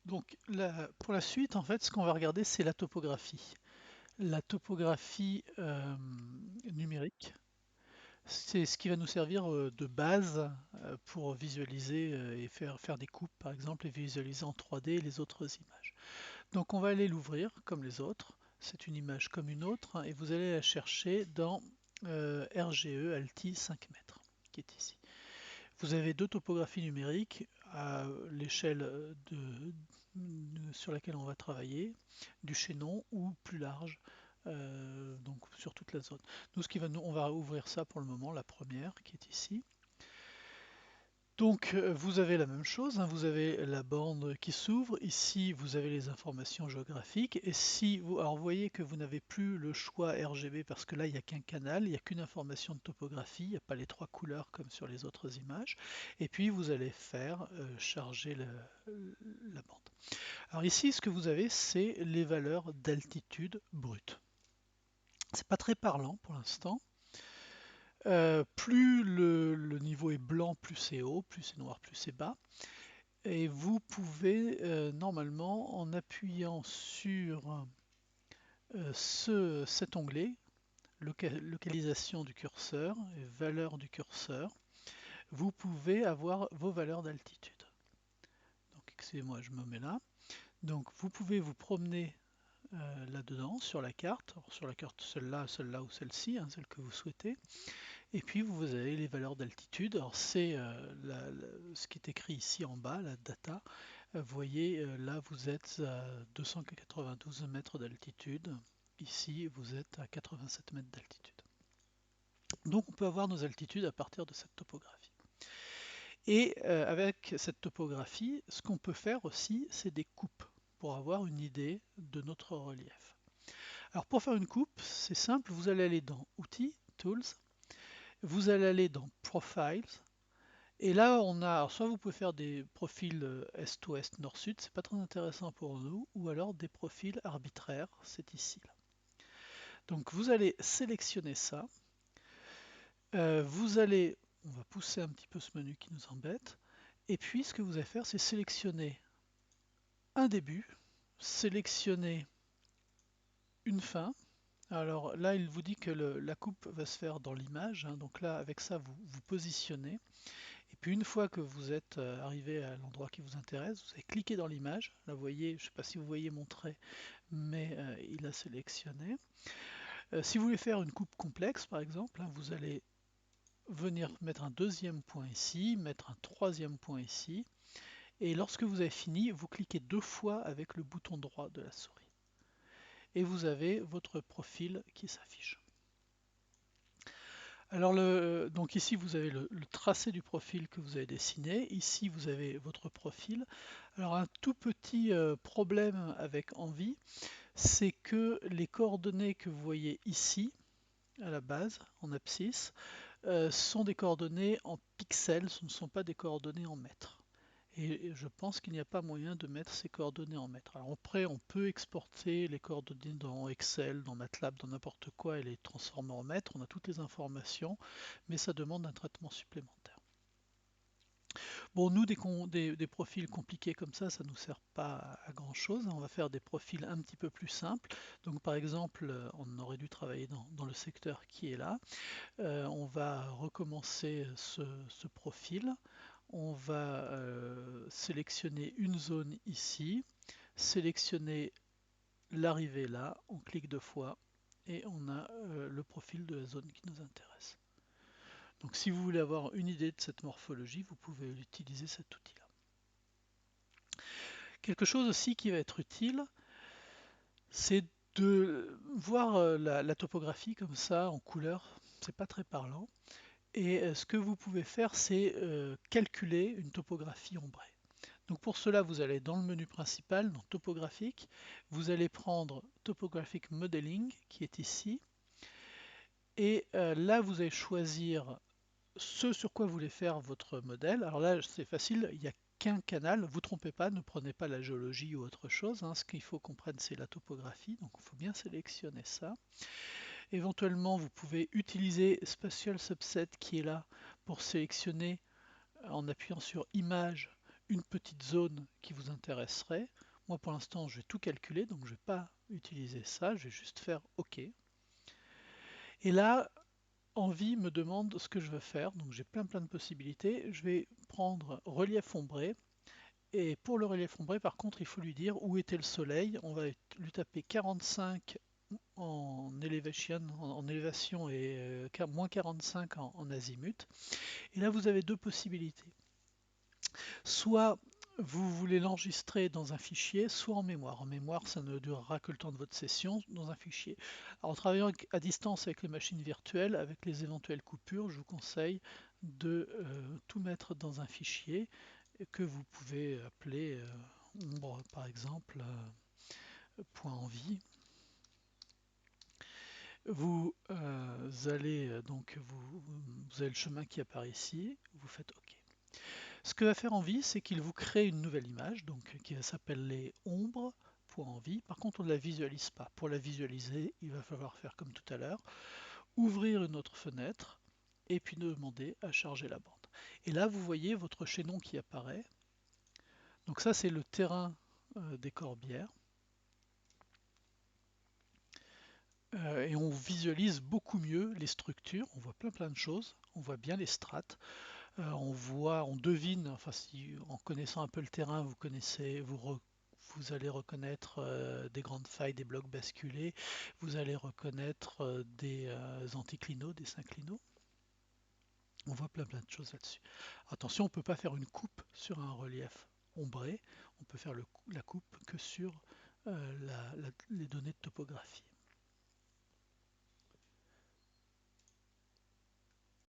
Donc pour la suite, en fait, ce qu'on va regarder, c'est la topographie. La topographie numérique, c'est ce qui va nous servir de base pour visualiser et faire des coupes, par exemple, et visualiser en 3D les autres images. Donc on va aller l'ouvrir comme les autres. C'est une image comme une autre, hein, et vous allez la chercher dans RGE Alti 5 mètres, qui est ici. Vous avez deux topographies numériques à l'échelle sur laquelle on va travailler, du chaînon ou plus large, donc sur toute la zone. Nous, on va ouvrir ça pour le moment, la première qui est ici. Donc vous avez la même chose, hein, vous avez la bande qui s'ouvre, ici vous avez les informations géographiques, et si vous, alors vous voyez que vous n'avez plus le choix RGB parce que là il n'y a qu'un canal, il n'y a qu'une information de topographie, il n'y a pas les trois couleurs comme sur les autres images, et puis vous allez faire charger la bande. Alors ici ce que vous avez c'est les valeurs d'altitude brute. C'est pas très parlant pour l'instant. Plus le niveau est blanc, plus c'est haut, plus c'est noir, plus c'est bas. Et vous pouvez normalement, en appuyant sur cet onglet, localisation du curseur et valeur du curseur, vous pouvez avoir vos valeurs d'altitude. Donc excusez-moi, je me mets là. Donc vous pouvez vous promener là-dedans sur la carte, alors, sur la carte celle-là ou celle-ci, hein, celle que vous souhaitez. Et puis vous avez les valeurs d'altitude. Alors c'est ce qui est écrit ici en bas, la data. Vous voyez, là vous êtes à 292 mètres d'altitude. Ici vous êtes à 87 mètres d'altitude. Donc on peut avoir nos altitudes à partir de cette topographie. Et avec cette topographie, ce qu'on peut faire aussi, c'est des coupes pour avoir une idée de notre relief. Alors pour faire une coupe, c'est simple, vous allez aller dans Outils, Tools, vous allez aller dans Profiles, et là on a, alors soit vous pouvez faire des profils est-ouest, nord-sud, c'est pas très intéressant pour nous, ou alors des profils arbitraires, c'est ici. Là. Donc vous allez sélectionner ça, vous allez, on va pousser un petit peu ce menu qui nous embête, et puis ce que vous allez faire c'est sélectionner un début, sélectionner une fin. Alors là il vous dit que la coupe va se faire dans l'image, hein, donc là avec ça vous vous positionnez. Et puis une fois que vous êtes arrivé à l'endroit qui vous intéresse, vous allez cliquer dans l'image. Là, vous voyez, je ne sais pas si vous voyez mon trait, mais il a sélectionné. Si vous voulez faire une coupe complexe, par exemple, hein, vous allez venir mettre un deuxième point ici, mettre un troisième point ici. Et lorsque vous avez fini, vous cliquez deux fois avec le bouton droit de la souris. Et vous avez votre profil qui s'affiche. Alors donc ici vous avez le tracé du profil que vous avez dessiné, ici vous avez votre profil. Alors un tout petit problème avec Envie, c'est que les coordonnées que vous voyez ici, à la base, en abscisse, sont des coordonnées en pixels, ce ne sont pas des coordonnées en mètres. Et je pense qu'il n'y a pas moyen de mettre ces coordonnées en mètres. Alors après, on peut exporter les coordonnées dans Excel, dans MATLAB, dans n'importe quoi et les transformer en mètres. On a toutes les informations, mais ça demande un traitement supplémentaire. Bon, nous, des profils compliqués comme ça ne nous sert pas à grand chose. On va faire des profils un petit peu plus simples. Donc par exemple, on aurait dû travailler dans le secteur qui est là. On va recommencer ce profil. On va sélectionner une zone ici, sélectionner l'arrivée là, on clique deux fois et on a le profil de la zone qui nous intéresse. Donc si vous voulez avoir une idée de cette morphologie, vous pouvez utiliser cet outil-là. Quelque chose aussi qui va être utile, c'est de voir la topographie comme ça en couleur, c'est pas très parlant. Et ce que vous pouvez faire, c'est calculer une topographie ombrée. Donc pour cela, vous allez dans le menu principal, dans Topographique, vous allez prendre Topographic Modeling, qui est ici, et là, vous allez choisir ce sur quoi vous voulez faire votre modèle. Alors là, c'est facile, il n'y a qu'un canal, vous ne trompez pas, ne prenez pas la géologie ou autre chose, hein. Ce qu'il faut qu'on prenne, c'est la topographie, donc il faut bien sélectionner ça. Éventuellement, vous pouvez utiliser Spatial Subset qui est là pour sélectionner en appuyant sur Image une petite zone qui vous intéresserait. Moi pour l'instant je vais tout calculer, donc je ne vais pas utiliser ça, je vais juste faire OK. Et là, Envie me demande ce que je veux faire, donc j'ai plein de possibilités. Je vais prendre relief ombré, et pour le relief ombré par contre il faut lui dire où était le soleil. On va lui taper 45 en élévation et moins 45 en azimut. Et là vous avez deux possibilités. Soit vous voulez l'enregistrer dans un fichier, soit en mémoire. En mémoire, ça ne durera que le temps de votre session dans un fichier. Alors, en travaillant à distance avec les machines virtuelles, avec les éventuelles coupures, je vous conseille de tout mettre dans un fichier que vous pouvez appeler ombre, par exemple, point envie. Vous allez vous avez le chemin qui apparaît ici, vous faites OK. Ce que va faire Envie, c'est qu'il vous crée une nouvelle image, donc qui s'appelle les ombres.envie. Par contre, on ne la visualise pas. Pour la visualiser, il va falloir faire comme tout à l'heure, ouvrir une autre fenêtre et puis demander à charger la bande. Et là, vous voyez votre chaînon qui apparaît. Donc ça, c'est le terrain des Corbières. Et on visualise beaucoup mieux les structures. On voit plein de choses. On voit bien les strates. On devine, enfin si en connaissant un peu le terrain, vous allez reconnaître des grandes failles, des blocs basculés, vous allez reconnaître des anticlinaux, des synclinaux. On voit plein de choses là-dessus. Attention, on ne peut pas faire une coupe sur un relief ombré, on peut faire la coupe que sur les données de topographie.